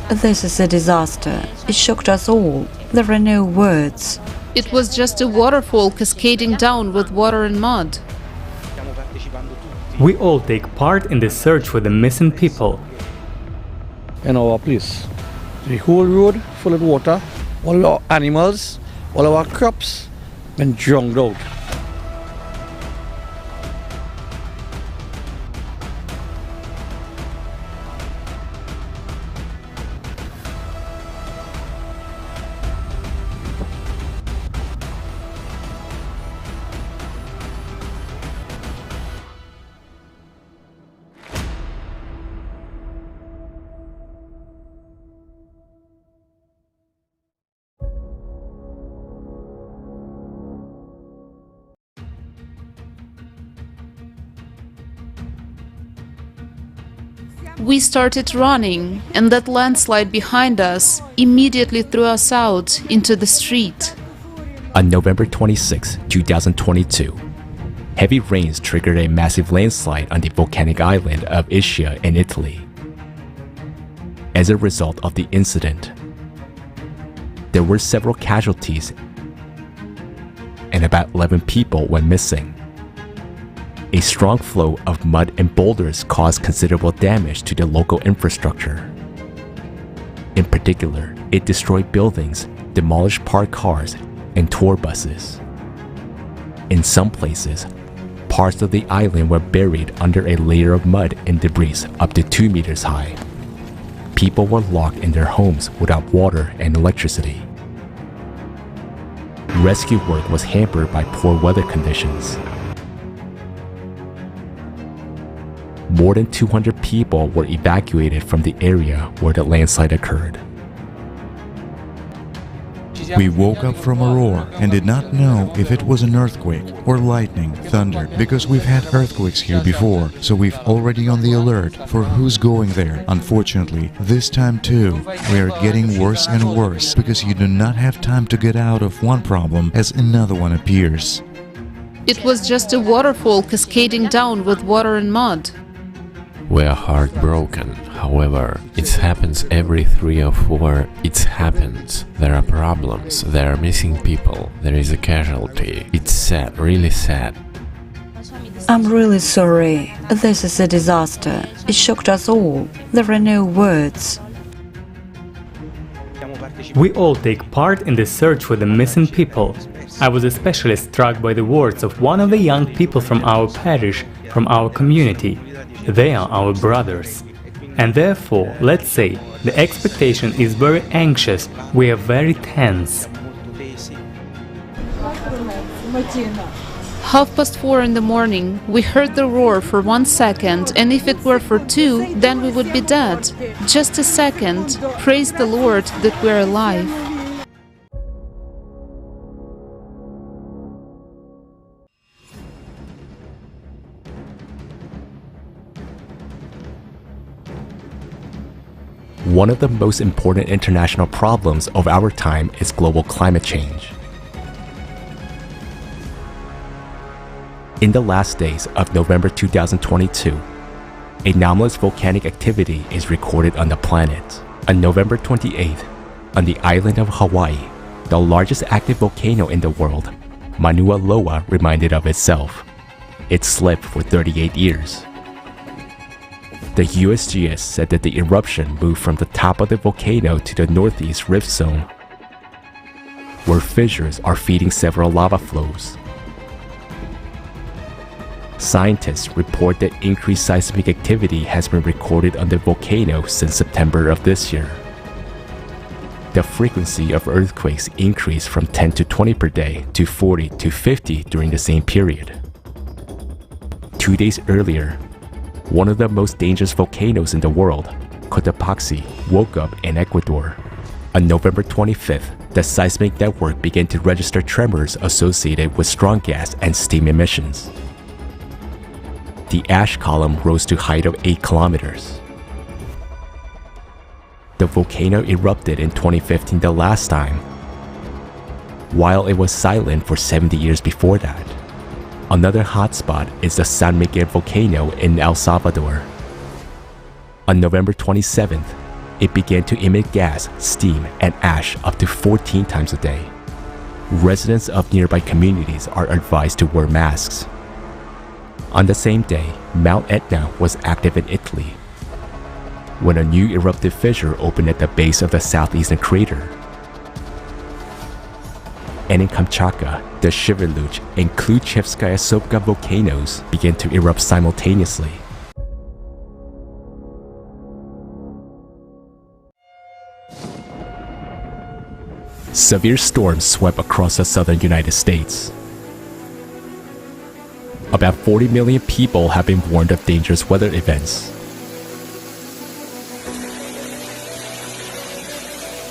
This is a disaster. It shocked us all. There are no words. It was just a waterfall cascading down with water and mud. We all take part in the search for the missing people. In our place, the whole road full of water, all our animals, all our crops been drowned out. We started running, and that landslide behind us immediately threw us out into the street. On November 26, 2022, heavy rains triggered a massive landslide on the volcanic island of Ischia in Italy. As a result of the incident, there were several casualties and about 11 people went missing. A strong flow of mud and boulders caused considerable damage to the local infrastructure. In particular, it destroyed buildings, demolished parked cars, and tour buses. In some places, parts of the island were buried under a layer of mud and debris up to 2 meters high. People were locked in their homes without water and electricity. Rescue work was hampered by poor weather conditions. More than 200 people were evacuated from the area where the landslide occurred. We woke up from a roar and did not know if it was an earthquake or lightning, thunder, because we've had earthquakes here before, so we've already on the alert for who's going there. Unfortunately, this time too, we are getting worse and worse because you do not have time to get out of one problem as another one appears. It was just a waterfall cascading down with water and mud. We are heartbroken. However, it happens every 3 or 4. It happens. There are problems. There are missing people. There is a casualty. It's sad, really sad. I'm really sorry. This is a disaster. It shocked us all. There are no words. We all take part in the search for the missing people. I was especially struck by the words of one of the young people from our parish, from our community. They are our brothers. And therefore, let's say, the expectation is very anxious, we are very tense. 4:30 in the morning, we heard the roar for 1 second, and if it were for 2, then we would be dead. Just a second. Praise the Lord that we're alive. One of the most important international problems of our time is global climate change. In the last days of November 2022, anomalous volcanic activity is recorded on the planet. On November 28th, on the island of Hawaii, the largest active volcano in the world, Mauna Loa reminded of itself. It slept for 38 years. The USGS said that the eruption moved from the top of the volcano to the northeast rift zone, where fissures are feeding several lava flows. Scientists report that increased seismic activity has been recorded on the volcano since September of this year. The frequency of earthquakes increased from 10 to 20 per day to 40 to 50 during the same period. 2 days earlier, one of the most dangerous volcanoes in the world, Cotopaxi, woke up in Ecuador. On November 25th, the seismic network began to register tremors associated with strong gas and steam emissions. The ash column rose to a height of 8 kilometers. The volcano erupted in 2015 the last time, while it was silent for 70 years before that. Another hotspot is the San Miguel volcano in El Salvador. On November 27th, it began to emit gas, steam, and ash up to 14 times a day. Residents of nearby communities are advised to wear masks. On the same day, Mount Etna was active in Italy, when a new eruptive fissure opened at the base of the southeastern crater. And in Kamchatka, the Shiveluch and Klyuchevskaya Sopka volcanoes began to erupt simultaneously. Severe storms swept across the southern United States. About 40 million people have been warned of dangerous weather events.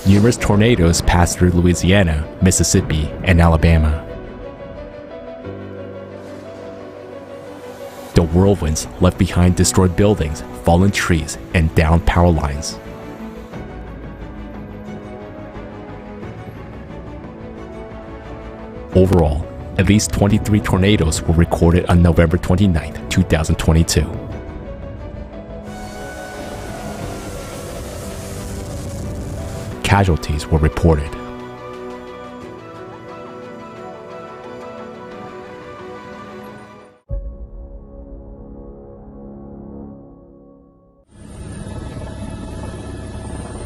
Numerous tornadoes passed through Louisiana, Mississippi, and Alabama. The whirlwinds left behind destroyed buildings, fallen trees, and downed power lines. Overall, at least 23 tornadoes were recorded on November 29, 2022. Casualties were reported.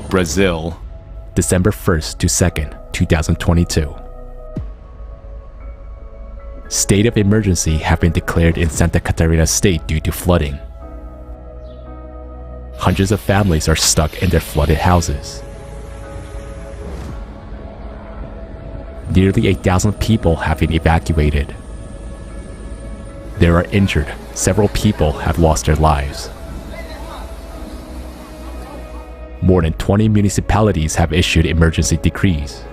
Brazil, December 1st to 2nd, 2022. State of emergency have been declared in Santa Catarina state due to flooding. Hundreds of families are stuck in their flooded houses. Nearly 8,000 people have been evacuated. There are injured. Several people have lost their lives. More than 20 municipalities have issued emergency decrees.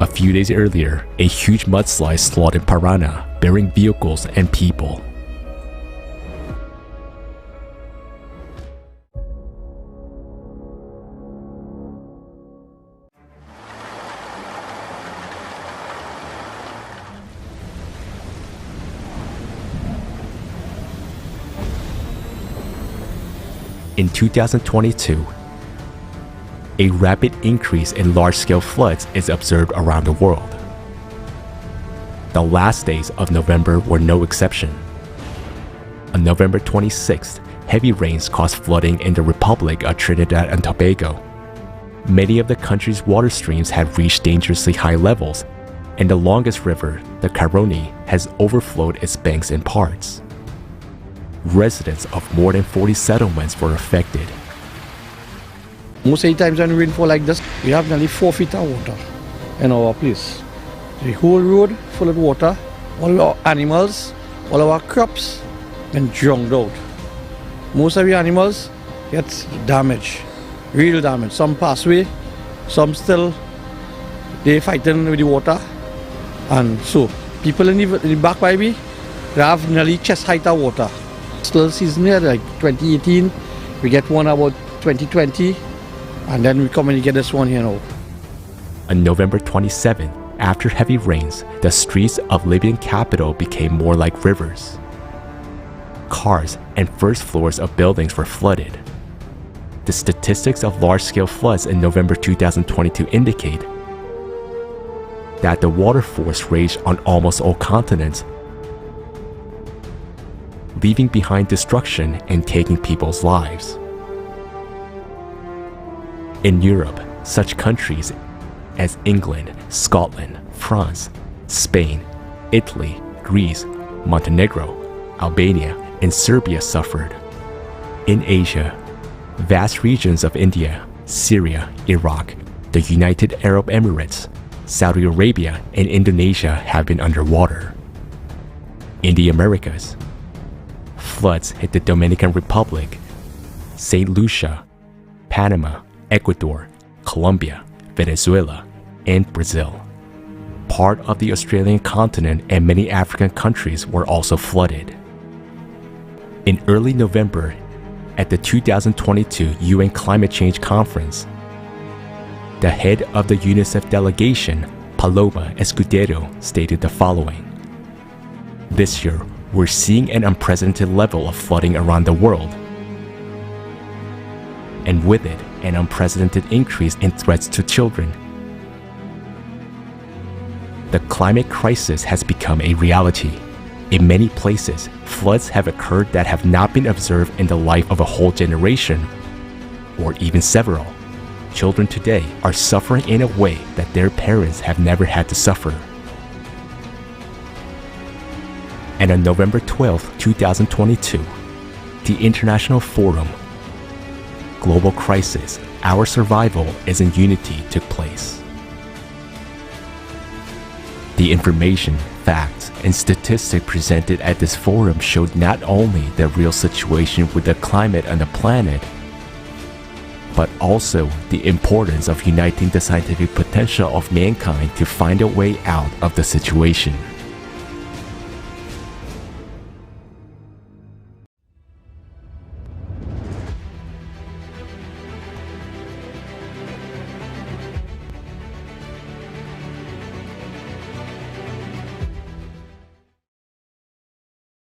A few days earlier, a huge mudslide slaughtered Parana, burying vehicles and people. In 2022, a rapid increase in large-scale floods is observed around the world. The last days of November were no exception. On November 26th, heavy rains caused flooding in the Republic of Trinidad and Tobago. Many of the country's water streams have reached dangerously high levels, and the longest river, the Caroni, has overflowed its banks in parts. Residents of more than 40 settlements were affected. Most of the times when rainfall like this, we have nearly 4 feet of water in our place. The whole road full of water, all our animals, all our crops been drowned out. Most of the animals get damaged, real damage. Some pass away, some still, they fighting with the water. And so, people in the back by me, they have nearly chest height of water. Still season here, like 2018, we get one about 2020, and then we come and get this one here now. On November 27, after heavy rains, the streets of Libyan capital became more like rivers. Cars and first floors of buildings were flooded. The statistics of large-scale floods in November 2022 indicate that the water force raged on almost all continents, leaving behind destruction and taking people's lives. In Europe, such countries as England, Scotland, France, Spain, Italy, Greece, Montenegro, Albania, and Serbia suffered. In Asia, vast regions of India, Syria, Iraq, the United Arab Emirates, Saudi Arabia, and Indonesia have been underwater. In the Americas, floods hit the Dominican Republic, St. Lucia, Panama, Ecuador, Colombia, Venezuela, and Brazil. Part of the Australian continent and many African countries were also flooded. In early November, at the 2022 UN Climate Change Conference, the head of the UNICEF delegation, Paloma Escudero, stated the following: "This year, we're seeing an unprecedented level of flooding around the world, and with it, an unprecedented increase in threats to children. The climate crisis has become a reality. In many places, floods have occurred that have not been observed in the life of a whole generation, or even several. Children today are suffering in a way that their parents have never had to suffer. And on November 12, 2022, the International Forum, Global Crisis, Our Survival is in Unity took place. The information, facts, and statistics presented at this forum showed not only the real situation with the climate on the planet, but also the importance of uniting the scientific potential of mankind to find a way out of the situation.